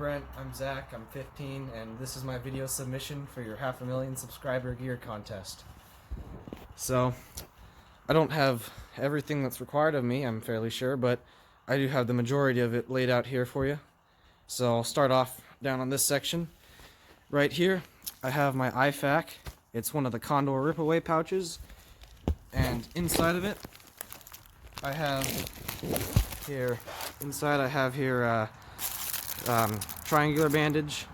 Brent, I'm Zach, I'm 15, and this is my video submission for your 500,000 subscriber gear contest. So, I don't have everything that's required of me, I'm fairly sure, but I do have the majority of it laid out here for you. So I'll start off down on this section. Right here, I have my IFAC. It's one of the Condor Ripaway pouches, and inside of it, I have here, triangular bandage,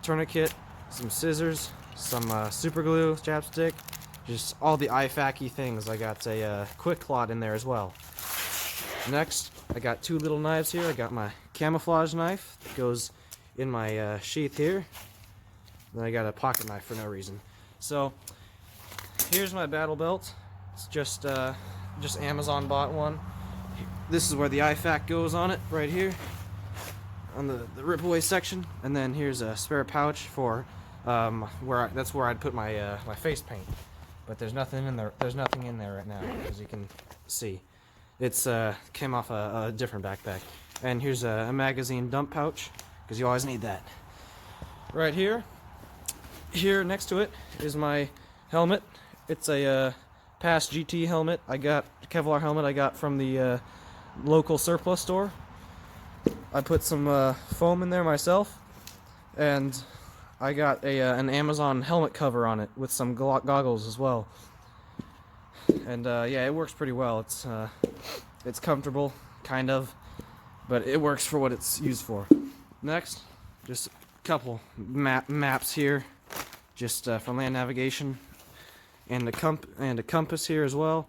tourniquet, some scissors, some super glue, chapstick, just all the IFAC-y things. I got a quick clot in there as well. Next, I got two little knives here. I got my camouflage knife that goes in my sheath here. Then I got a pocket knife for no reason. So here's my battle belt. It's just Amazon bought one. This is where the IFAC goes on it, right here, on the ripaway section. And then here's a spare pouch for that's where I'd put my my face paint. But there's nothing in there. There's nothing in there right now, as you can see. It's came off a different backpack. And here's a magazine dump pouch, because you always need that. Right here next to it is my helmet. It's a past GT helmet. I got a Kevlar helmet I got from the local surplus store. I put some foam in there myself, and I got an Amazon helmet cover on it with some goggles as well. And yeah, it works pretty well. It's comfortable, kind of, but it works for what it's used for. Next, just a couple maps here, just for land navigation, and a compass here as well,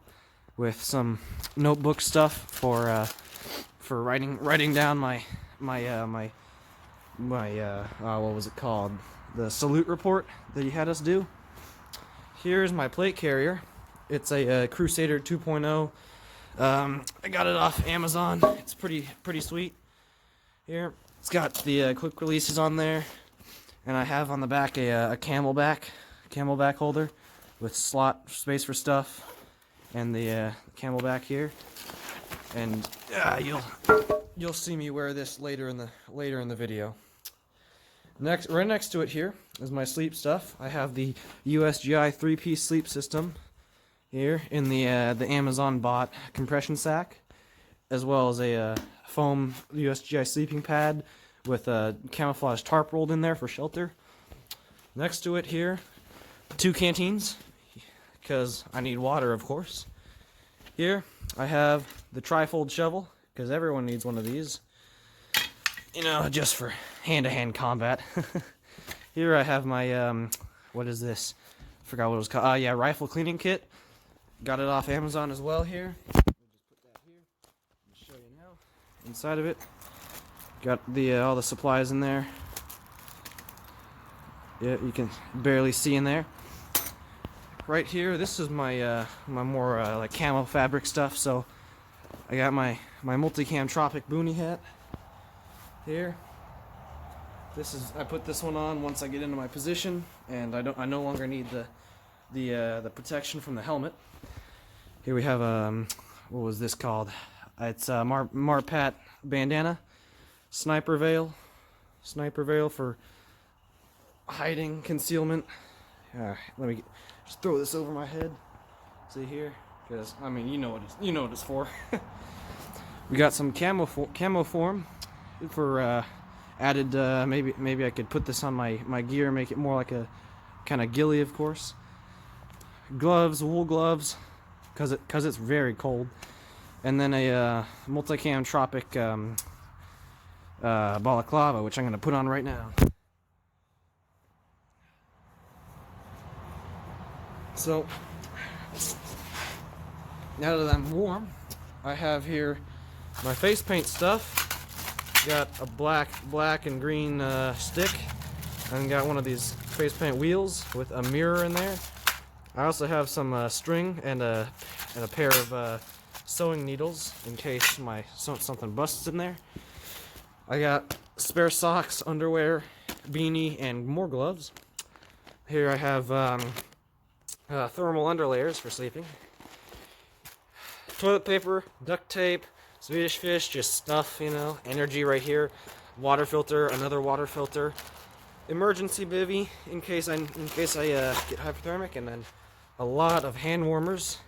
with some notebook stuff for writing down my what was it called? The salute report that he had us do. Here's my plate carrier. It's a Crusader 2.0. I got it off Amazon. It's pretty sweet. Here, it's got the quick releases on there, and I have on the back a camelback holder with slot space for stuff, and the camelback here. And you'll see me wear this later in the video. Right next to it here is my sleep stuff. I have the USGI 3-piece sleep system here in the Amazon bought compression sack, as well as a foam USGI sleeping pad with a camouflage tarp rolled in there for shelter. Next to it here, two canteens, because I need water, of course. Here I have the trifold shovel, because everyone needs one of these, you know, just for hand-to-hand combat. Here I have my what is this? Forgot what it was called. Yeah, rifle cleaning kit. Got it off Amazon as well here. We'll just put that here. I'll show you now. Inside of it, got the all the supplies in there. Yeah, you can barely see in there. Right here, this is my my more like camo fabric stuff. So I got my multicam Tropic Boonie hat here. I put this one on once I get into my position, and I no longer need the protection from the helmet. Here we have what was this called? It's Marpat bandana, sniper veil for hiding, concealment. Let me just throw this over my head. See here, because I mean you know what it's for. We got some camo form for added. Maybe I could put this on my gear, make it more like a kind of ghillie, of course. Gloves, wool gloves, because it's very cold, and then a multicam Tropic balaclava, which I'm gonna put on right now. So now that I'm warm, I have here my face paint stuff. Got a black and green stick, and got one of these face paint wheels with a mirror in there. I also have some string and a pair of sewing needles in case something busts in there. I got spare socks, underwear, beanie, and more gloves. Here I have thermal underlayers for sleeping. Toilet paper, duct tape, Swedish fish, just stuff, you know, energy right here. water filter, another water filter, emergency bivvy in case I get hypothermic, and then a lot of hand warmers,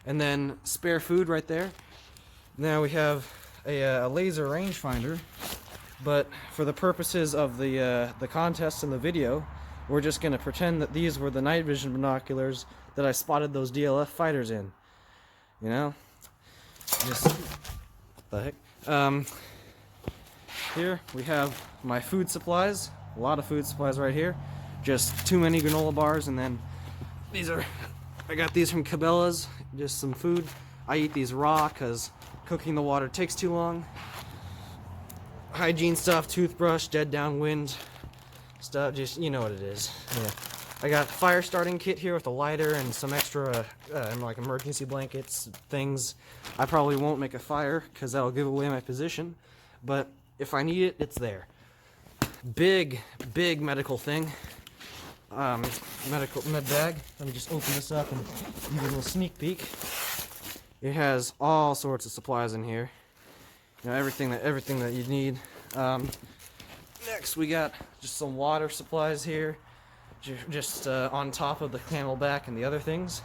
and then spare food right there. Now we have a laser rangefinder, but for the purposes of the contest and the video, we're just gonna pretend that these were the night vision binoculars that I spotted those DLF fighters in. You know, just what the heck. Here we have my food supplies. A lot of food supplies right here. Just too many granola bars, and then I got these from Cabela's. Just some food. I eat these raw because cooking the water takes too long. Hygiene stuff, toothbrush, dead downwind stuff. Just, you know what it is. Yeah. I got a fire starting kit here with a lighter and some extra like emergency blankets, things. I probably won't make a fire because that'll give away my position, but if I need it, it's there. Big medical thing. Medical med bag. Let me just open this up and give you a little sneak peek. It has all sorts of supplies in here. You know, everything that you need. Next, we got just some water supplies here, just on top of the Camelback and the other things.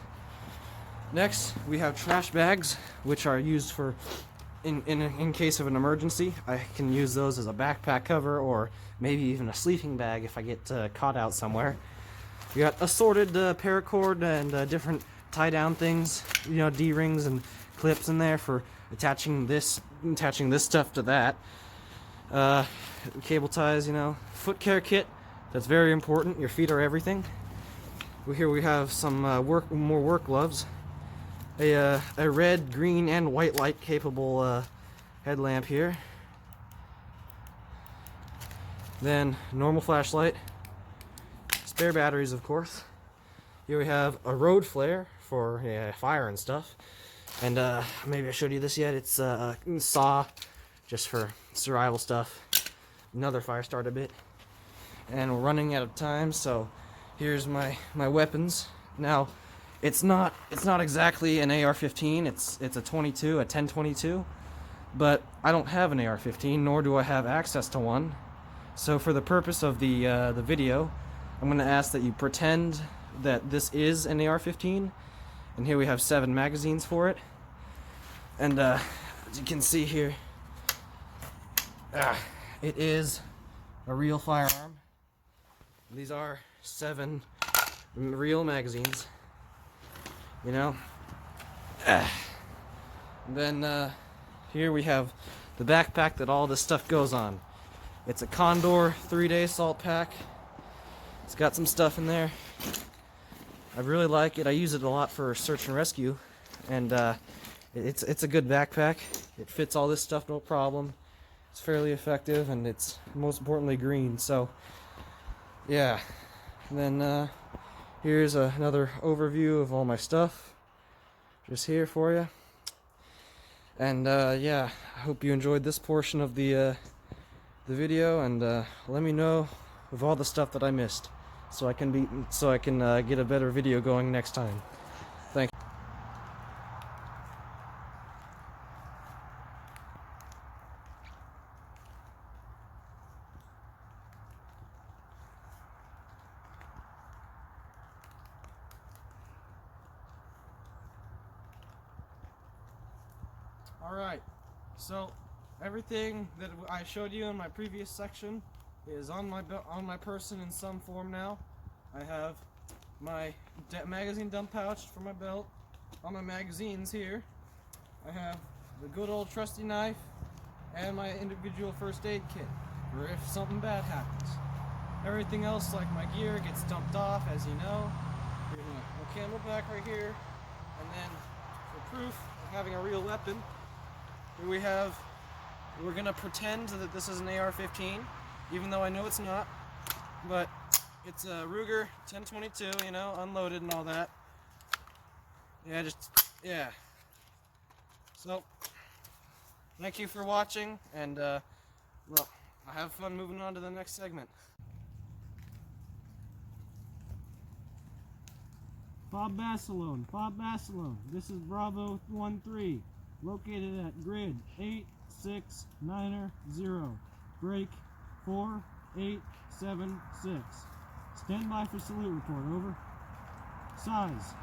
Next, we have trash bags, which are used for in case of an emergency. I can use those as a backpack cover, or maybe even a sleeping bag if I get caught out somewhere. We got assorted paracord and different tie-down things, you know, D-rings and clips in there for attaching this stuff to that. Cable ties, you know, foot care kit. That's very important. Your feet are everything. Here we have some more work gloves. A red, green, and white light capable headlamp here. Then normal flashlight. Spare batteries, of course. Here we have a road flare for fire and stuff. And maybe I showed you this yet. It's a saw, just for survival stuff. Another fire starter bit. And we're running out of time, so here's my weapons. Now, it's not exactly an AR-15. It's a 22, a 1022. But I don't have an AR-15, nor do I have access to one. So for the purpose of the video, I'm going to ask that you pretend that this is an AR-15. And here we have 7 magazines for it. And as you can see here, it is a real firearm. These are 7 real magazines. You know? Then here we have the backpack that all this stuff goes on. It's a Condor 3-day salt pack. It's got some stuff in there. I really like it. I use it a lot for search and rescue, and it's a good backpack. It fits all this stuff no problem. It's fairly effective, and it's most importantly green. So yeah. And then here's another overview of all my stuff, just here for you. And yeah, I hope you enjoyed this portion of the video, and let me know of all the stuff that I missed, so I can get a better video going next time. Thank you. Alright, so everything that I showed you in my previous section is on my person in some form now. I have my magazine dump pouch for my belt. All my magazines here. I have the good old trusty knife and my individual first aid kit for if something bad happens. Everything else, like my gear, gets dumped off, as you know. Here's my Camelback right here. And then, for proof of having a real weapon, here we're gonna pretend that this is an AR-15, even though I know it's not, but it's a Ruger 1022, you know, unloaded and all that. Yeah. So, thank you for watching, and well, I have fun moving on to the next segment. Bob Basilone, this is Bravo 13, located at grid 86990. Break 4876. Stand by for salute report, over. Size: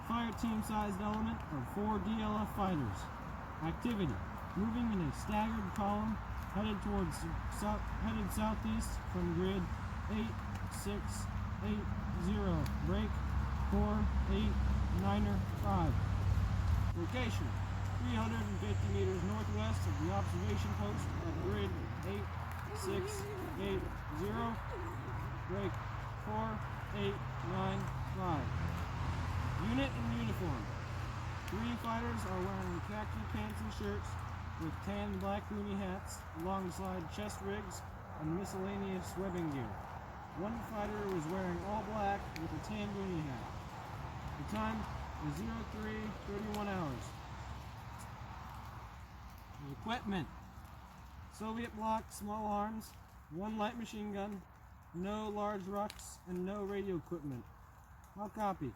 fire team sized element of 4 DLF fighters. Activity: moving in a staggered column headed southeast from grid 8680. Break 4895. Location: 350 meters northwest of the observation post at grid 8680. Break 4895. Unit in uniform. 3 fighters are wearing khaki pants and shirts with tan and black boonie hats alongside chest rigs and miscellaneous webbing gear. 1 fighter was wearing all black with a tan boonie hat. The time is 0331 hours. Equipment: Soviet block small arms, 1 light machine gun, no large rucks, and no radio equipment. I'll copy.